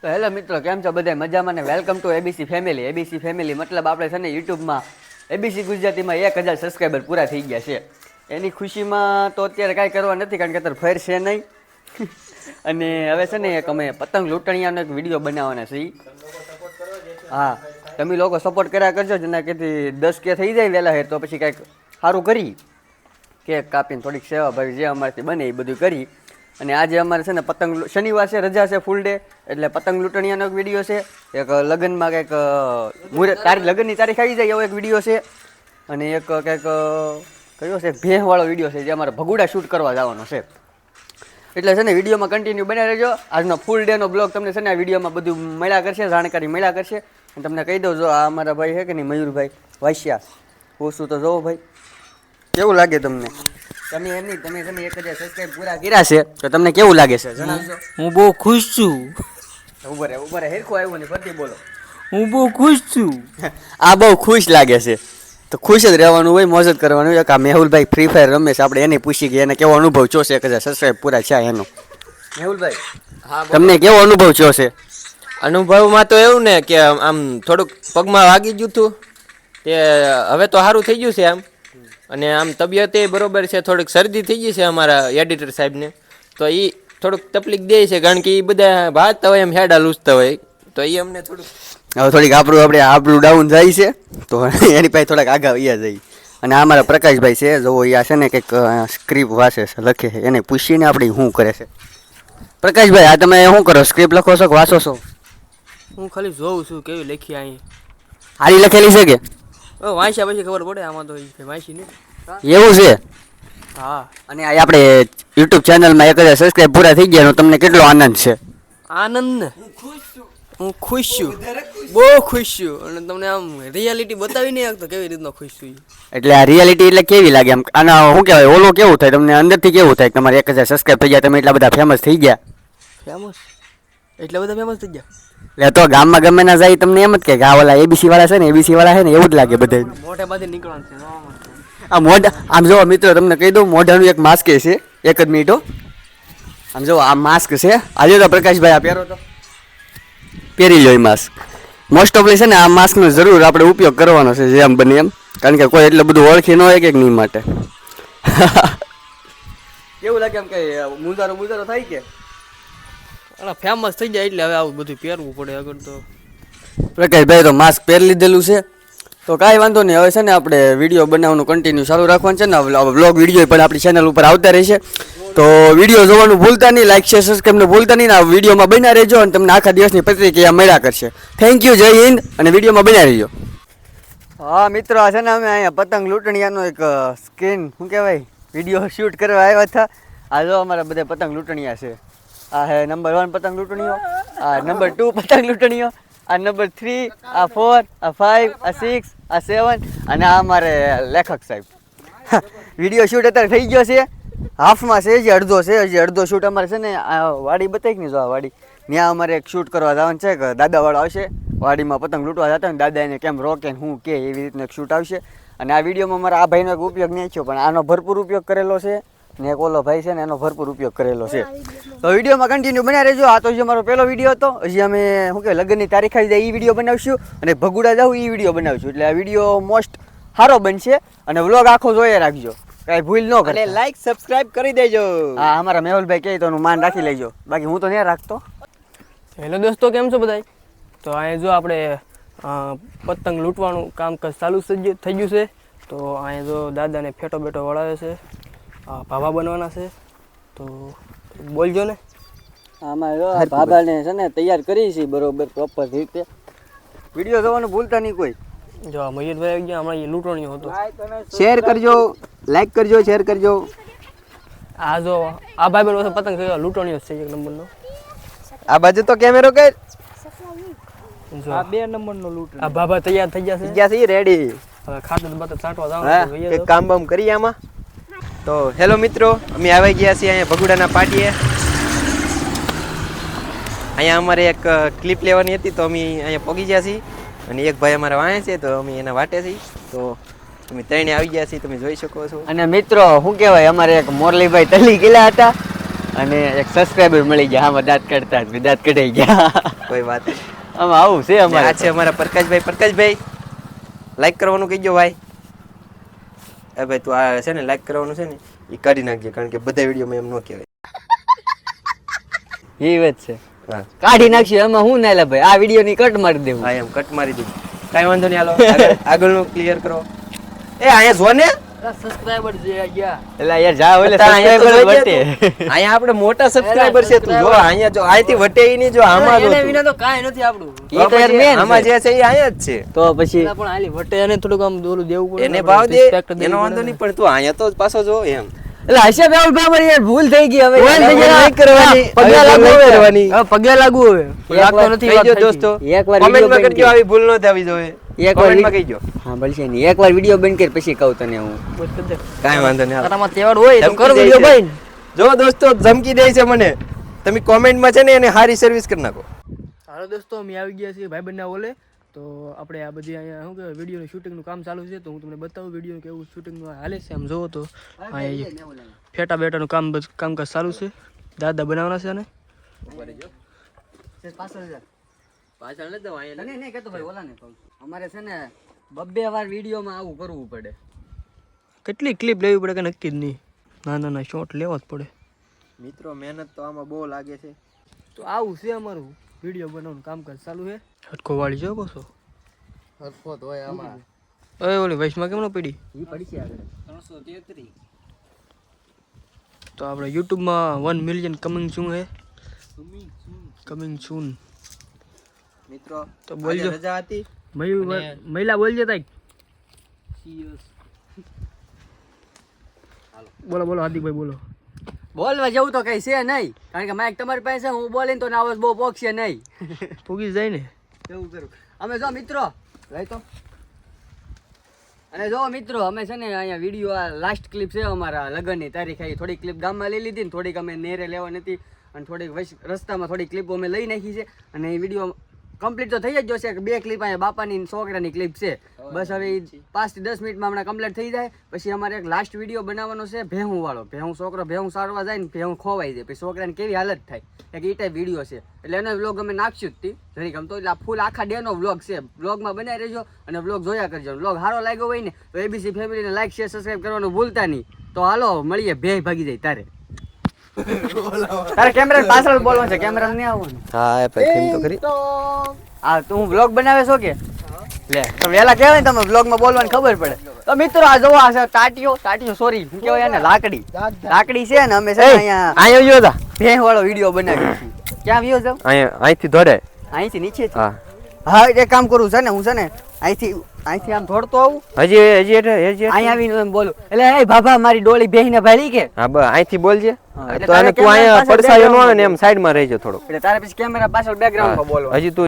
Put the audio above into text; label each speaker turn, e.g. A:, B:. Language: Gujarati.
A: તો હેલો મિત્રો, કેમ છો બધા? મજામાં ને welcome to ABC family. ABC family મતલબ આપણે છે ને યુટ્યુબમાં એબીસી ગુજરાતીમાં 1000 સબસ્ક્રાઈબર પૂરા થઈ ગયા છે. એની ખુશીમાં તો અત્યારે કાંઈ કરવા નથી, કારણ કે અત્યારે ફેર છે નહીં. અને હવે છે ને એક અમે પતંગ લૂંટણીયાનો એક વિડીયો બનાવવાના છે. હા, તમે લોકો સપોર્ટ કર્યા કરજો, જેના કે 10K થઈ જાય વહેલા હેર, તો પછી કાંઈક સારું કરી કેક કાપીને થોડીક સેવા ભાઈ જે અમારાથી બને એ બધું કરી. અને આજે અમારે છે ને પતંગ શનિવાર છે, રજા છે ફૂલ ડે, એટલે પતંગ લૂંટણીયાનો એક વિડીયો છે. એક લગ્નમાં કંઈક લગ્નની તારીખ આવી જાય એવો એક વિડીયો છે. અને એક કંઈક કયો છે ભેંસવાળો વિડીયો છે, જે અમારે ભગુડા શૂટ કરવા જવાનો છે. એટલે છે ને વિડીયોમાં કન્ટિન્યુ બન્યા રહેજો. આજનો ફૂલ ડેનો બ્લોગ તમને છે ને આ વિડીયોમાં બધું મળ્યા કરશે, જાણકારી મળ્યા કરશે. અને તમને કહી દઉં, જો આ અમારા ભાઈ છે કે નહીં, મયુરભાઈ વાસ્યા, પૂછું તો જોવો ભાઈ કેવું લાગે તમને? તમે એમ નહીં, તમે છે ને 1000 સબસ્ક્રાઈબ પૂરા કર્યા છે, તો તમને કેવું લાગે છે જણાવજો.
B: હું બહુ ખુશ છું.
A: ઉભરે હેરખો આવ્યો ને ફરતી બોલો.
B: હું બહુ ખુશ છું.
A: આ બહુ ખુશ લાગે છે, તો ખુશ જ રહેવાનું હોય, મોજ જ કરવાનું હોય. આ મેહુલભાઈ ફ્રી ફાયર રમે છે, આપણે એને પૂછી ગયા એને કેવો અનુભવ થયો છે 1000 સબસ્ક્રાઈબ પૂરા છે એનો. મેહુલભાઈ,
B: હા,
A: તમને કેવો અનુભવ થયો છે?
B: અનુભવમાં તો એવું ને કે આમ થોડુંક પગમાં વાગી ગયું હતું, તે હવે તો સારું થઈ ગયું છે આમ. અને આમ તબિયત એ બરોબર છે, થોડીક શરદી થઈ ગઈ છે અમારા એડિટર સાહેબને, તો એ થોડુંક તકલીફ દે છે, કારણ કે એ બધા ભાતતા હોય એમ હેડા લૂસતા હોય, તો એ અમને થોડુંક
A: હવે થોડીક આપણું ડાઉન જાય છે, તો એની પાસે થોડાક આગા વયા જાય. અને આ અમારા પ્રકાશભાઈ છે, જોવો એ છે ને કંઈક સ્ક્રિપ્ટ વાંચે છે, લખે છે, એને પૂછીને આપણે શું કરે છે. પ્રકાશભાઈ, આ તમે શું કરો? સ્ક્રિપ્ટ લખો છો કે વાંચો છો?
B: હું ખાલી જોઉં છું કેવી લખી અહીં.
A: હારી લખેલી છે કે
B: વાંચ્યા પછી ખબર પડે, આમાં તો વાંચી નહીં.
A: એવું છે?
B: હા.
A: અને આ આપણે યુટ્યુબ ચેનલમાં 1000 સબસ્ક્રાઈબ પૂરા થઈ ગયા, તમને કેટલો આનંદ છે?
B: આનંદ ને હું ખુશ છું, બહુ ખુશ છું. અને તમને આમ રિયાલિટી બતાવી નહીં શકતો કેવી રીતનો ખુશ છું.
A: એટલે આ રિયાલિટી એટલે કેવી લાગે આમ? આના શું કહેવાય, ઓલો કેવું થાય તમને અંદરથી? કેવું થાય તમારે 1000 સબસ્ક્રાઈબ થઈ ગયા, તમે એટલા બધા ફેમસ થઈ ગયા?
B: ફેમસ એટલા બધા ફેમસ થઈ ગયા
A: એટલે તો ગામમાં ગમે ના જાય તમને એમ જ કે આ ઓલા એબીસી વાળા છે ને, એબીસી વાળા છે ને, એવું જ લાગે બધા.
B: મોઢે બાથી નીકળવાનું છે.
A: આ મોઢા આમ જો મિત્રો, તમને કહી દઉં, મોઢાનું એક માસ્ક છે. એક જ મિનિટ, આમ જો આ માસ્ક છે. આજે તો પ્રકાશભાઈ આ પહેરો તો પહેરી લો એ માસ્ક. મોસ્ટ ઓફલી છે ને આ માસ્કનો જરૂર આપણે ઉપયોગ કરવાનો છે, જેમ બને એમ, કારણ કે કોઈ એટલું બધું ઓળખી ન હોય કે નહીં માટે. કેવું લાગે એમ કે મુજારો થાય કે
B: ફેમસ થઈ જાય એટલે હવે આવું બધું પહેરવું પડે. આગળ તો
A: પ્રકાશભાઈ તો માસ્ક પહેરી લીધેલું છે, તો કાંઈ વાંધો નહીં. હવે છે ને આપણે વિડીયો બનાવવાનું કન્ટિન્યુ ચાલુ રાખવાનું છે ને. વ્લોગ વિડીયો પણ આપણી ચેનલ ઉપર આવતા રહેશે, તો વિડીયો જોવાનું ભૂલતા નહીં, લાઈક શેર સબસ્ક્રાઈબને ભૂલતા નહીં. આ વિડીયોમાં બન્યા રહેજો અને તમને આખા દિવસની પ્રતિક્રિયા મળ્યા કરશે. થેન્ક યુ, જય હિન્દ, અને વિડીયોમાં બન્યા રહેજો. હા મિત્રો, આ છે ને અમે અહીંયા પતંગ લૂંટણીયાનો એક સ્ક્રીન શું કહેવાય વિડીયો શૂટ કરવા આવ્યા હતા. આ જો અમારા બધા પતંગ લૂંટણીયા છે. આ હે નંબર 1 પતંગ લૂંટણીયો, આ નંબર 2 પતંગ લૂંટણીયો, આ નંબર 3, આ 4, આ 5, આ 6, આ 7, અને આ અમારે લેખક સાહેબ. વિડીયો શૂટ અત્યારે થઈ ગયો છે, હાફમાં છે, હજી અડધો છે. હજી અડધો શૂટ અમારે છે ને આ વાડી બતાવી કે નહીં, જો આ વાડી, ત્યાં અમારે એક શૂટ કરવા જવાનું છે. કે દાદાવાળો આવશે વાડીમાં પતંગ લૂંટવા જતા હોય, દાદા એને કેમ રોકે ને શું કે એવી રીતનો એક શૂટ આવશે. અને આ વિડીયોમાં મારા આ ભાઈનો એક ઉપયોગ નહીં થયો, પણ આનો ભરપૂર ઉપયોગ કરેલો છે. ને એક ઓલો ભાઈ છે ને એનો ભરપૂર ઉપયોગ કરેલો છે. તો વિડીયોમાં કન્ટિન્યુ બન્યા રહેજો. આ તો જે મારો પહેલો વિડીયો હતો. હજી અમે શું કે લગ્નની તારીખ આવી જાય એ વિડીયો બનાવીશું, અને ભગુડા જાઉં એ વિડીયો બનાવીશું. એટલે આ વિડીયો મોસ્ટ સારો બનશે, અને વ્લોગ આખો જોઈએ રાખજો, કાંઈ ભૂલ ન કરે.
B: લાઈક સબસ્ક્રાઇબ કરી દેજો.
A: હા, અમારા મેહુલભાઈ કહે તો એનું માન રાખી લેજો, બાકી હું તો નહીં રાખતો.
B: હેલો દોસ્તો, કેમ છો બધા? તો અહીંયા જો આપણે પતંગ લૂંટવાનું કામકાજ ચાલુ થઈ ગયું છે. તો અહીંયા જો દાદાને ફેટો બેટો વળાવે છે, ભાભા બનવાના છે. તો બોલજો ને.
A: આમાં ભાભાને છે ને તૈયાર કરી છે બરોબર પ્રોપર રીતે. વિડીયો જોવાનું ભૂલતા નહીં કોઈ.
B: જો મયુરભાઈ આવી ગયા, હમણાં લૂંટણીયો હતો.
A: શેર કરજો, લાઈક કરજો, શેર કરજો.
B: આ જો આ ભાઈ બહેન પતંગ કયો લૂંટણીયો છે એક નંબરનો.
A: આ બાજુ તો કેમેરો કર.
B: જો આ 2 નંબરનો લૂંટ. આ ભાભા તૈયાર થઈ ગયા છે
A: રેડી.
B: હવે ખાતર બતર છાંટવા જવાનું
C: એક કામ બામ કરીએ આમાં. તો હેલો મિત્રો, અમે આવી ગયા છીએ અહીંયા ભગુડાના પાટીએ. અહીંયા અમારે એક ક્લિપ લેવાની હતી, તો અમે અહીંયા પહોંચી ગયા છીએ. અને એક ભાઈ અમારા વાંહે છે, તો અમે એના વાટે છીએ. તો અમે ત્રણે આવી ગયા છીએ, તમે જોઈ શકો છો.
A: અને મિત્રો શું કહેવાય, અમારે એક મોરલીભાઈ તલી ગયેલા હતા, અને એક સબસ્ક્રાઇબર મળી ગયા. આમાં દાંત કાઢતા જ દાંત કઢાઈ ગયા.
C: કોઈ વાત નહીં.
A: આમાં આવું છે
C: આ
A: અમારે.
C: છે અમારા પ્રકાશભાઈ લાઈક કરવાનું કહીજો ભાઈ. એ ભાઈ તું આ છે ને લાઈક કરવાનું છે ને એ કરી નાખજે, કારણ કે બધા વિડીયોમાં એમ ન કહેવાય.
A: એ વાત છે.
C: હા
A: કાઢી નાખશું એમાં હું ના લે ભાઈ. આ વિડીયો ની કટ મારી દેવું.
C: હા એમ કટ મારી દીધી. કાંઈ વાંધો નહીં, હાલો આગળનું ક્લિયર કરો. એ અહીંયા જો ને
A: સબસ્ક્રાઇબર જે ગયા. એટલે યાર જા ઓલે
C: અહીંયા તો
A: સબસ્ક્રાઇબર
C: જોઈએ
A: વટે.
C: તું. અહીંયા આપણે મોટા સબસ્ક્રાઇબર છે. તું જો અહીંયા જો અહીંથી વટે ઈ નહીં, જો આમાં જો
A: એને
C: તું.
A: વિના તો કાંઈ નથી આપણું.
C: તો
A: એ તો યાર
C: પછી
A: મેન
C: આમાં જે છે એ અહીંયા જ છે.
A: તો પછી
D: પણ આલી વટે અને થોડુંક આમ દોલું દેવું પડે.
C: એને ભાવ દે એનો વાંધો નહીં, પણ તું અહીંયા તો પાછો જો એમ.
A: એટલે હશે બેઉલ બાબર યાર ભૂલ થઈ ગઈ હવે.
C: ભૂલ થઈ ગઈ, નહીં કરવાની.
A: પગે
C: હવે
A: લાગુ
C: નહીં
A: હવે.
C: કરવાની.
D: હવે પગે લાગુ હવે લાગતો નથી. વાત
C: કહીજો
D: થઈ
C: દોસ્તો,
A: એકવાર
C: કોમેન્ટમાં
A: video
C: કરજો આવી ભૂલ ન થવી જોઈએ.
A: એકવાર
C: કોમેન્ટમાં કહીજો.
A: હા ભલશે નહીં. એકવાર વિડીયો બંધ કરી પછી કહું તને હું.
D: ગઈ.
C: કાંઈ વાંધો નહીં, હાલો.
D: તારામાં તહેવાર હોય તો
C: ધમકી
D: કરો
C: દે
D: વિડિયો
C: છે.
D: ભાઈ.
C: જો દોસ્તો ધમકી દે છે મને. તમે કોમેન્ટમાં છે ને એને સારી સર્વિસ કરી નાખો.
D: હાલો દોસ્તો અમે આવી ગયા છીએ ભાઈબંધના ઓલે. તો આપણે આ બધી અહીંયા શું કહેવાય વિડીયોનું શૂટિંગનું કામ ચાલુ છે. તો હું તમને બતાવું વિડીયોનું કેવું શૂટિંગનું હાલે છે. આમ જોવો તો અહીંયા ફેટા બેટાનું કામકાજ ચાલુ છે. દાદા બનાવવાના છે અને
A: પાછળ નથી જવું, અહીંયા નહીં કહેતો ભાઈ ઓલાને કહું. અમારે છે ને બબ્બે વાર વિડીયોમાં આવું કરવું પડે.
D: કેટલી ક્લિપ લેવી પડે કે નક્કી જ નહીં. નાના શોર્ટ લેવા જ પડે.
C: મિત્રો મહેનત તો આમાં બહુ લાગે છે.
D: તો આવું છે અમારું વિડીયો બનાવવાનું કામકાજ ચાલુ છે. હટકો વાળી જો કોસો
A: હરફો તો હોય આમાં.
D: ઓય ઓલી વૈશમાં કેમ ન પડી.
A: ઈ પડી છે આગળ 333.
D: તો આપણે યુટ્યુબમાં 1 મિલિયન કમિંગ સૂન હે. કમિંગ સૂન.
C: મિત્રો
D: તો બોલજો.
C: આજે રજા હતી.
D: મહિલા બોલજે તાઈ. બોલો હાર્દિકભાઈ બોલો.
A: બોલવા જેવું તો કઈ છે નહીં, કારણ કે માઇક તમારી પાસે છે. હું બોલીને તો ના બહુ પોકશે નહીં.
D: પૂગી જાય ને.
A: એવું કરું. અમે જો મિત્રો લઈ તો અને જો મિત્રો અમે છે ને અહીંયા વિડીયો આ લાસ્ટ ક્લિપ છે અમારા લગ્નની તારીખ આવી. થોડી ક્લિપ ગામમાં લઈ લીધી ને થોડીક અમે નેરે લેવા નથી, અને થોડીક રસ્તામાં થોડી ક્લિપો અમે લઈ નાખી છે. અને એ વિડીયો કમ્પ્લીટ તો થઈ જ જશે. 2 ક્લિપ અહીંયા બાપાની છોકરાની ક્લિપ છે. બસ હવે 5 થી 10 મિનિટમાં હમણાં કમ્પ્લીટ થઈ જાય. પછી અમારે એક લાસ્ટ વિડીયો બનાવવાનો છે ભેહું વાળો. ભેહું છોકરો ભેહું સારવા જાય ને ભેહું ખોવાઈ જાય, પછી છોકરાની કેવી હાલત થાય, એક એ ટાઈપ વિડીયો છે. એટલે એનો વ્લોગ અમે નાખશું જ જરીક આમ તો. એટલે ફૂલ આખા ડેનો વ્લોગ છે. વ્લોગમાં બનાવી રહેજો અને વ્લોગ જોયા કરજો. વ્લોગ સારો લાગ્યો હોય ને તો એબીસી ફેમિલીને લાઈક શેર સબસ્ક્રાઈબ કરવાનું ભૂલતા નહીં. તો હાલો મળીએ. ભેહ ભાગી જાય તારે. તારે કેમેરા પાછળ બોલવાનું છે, કેમેરા નહીં આવવાનું.
C: હા ભાઈ કેમ તો કરી.
A: હા તું વ્લોગ બનાવે છો કે લે તો વેલા કહેવાય ને તમે વ્લોગમાં બોલવાની ખબર પડે. તો મિત્રો આ જોવો આ છે ટાટીઓ સોરી શું કહેવાય એને લાકડી છે ને. અમે છે ને અહીંયા
C: અહીંયા આવ્યો હતા.
A: ભેહ વાળો વિડીયો બનાવી છે. ક્યાં વ્યો જાવ?
C: અહીંથી દોડે.
A: અહીંથી નીચે છે.
C: હા
A: હા એક કામ કરું છે ને હું છે ને અહીંથી આમ દોડતો આવું,
C: હજી
A: અહીંયા આવીને એમ બોલું એટલે એ બાબા મારી ડોળી બેહીને ભાળી કે.
C: હા બસ અહીંથી બોલજે.
A: હા, એટલે
C: તો
A: તારે
C: અને તું
A: camera
C: અહીંયા
A: પાછળ
C: પડસાયો ન
A: background
C: આવે ને એમ સાઈડમાં રહેજો થોડોક.
A: એટલે તારે પછી કેમેરા પાછળ બેકગ્રાઉન્ડમાં બોલવાનું.
C: હજી તું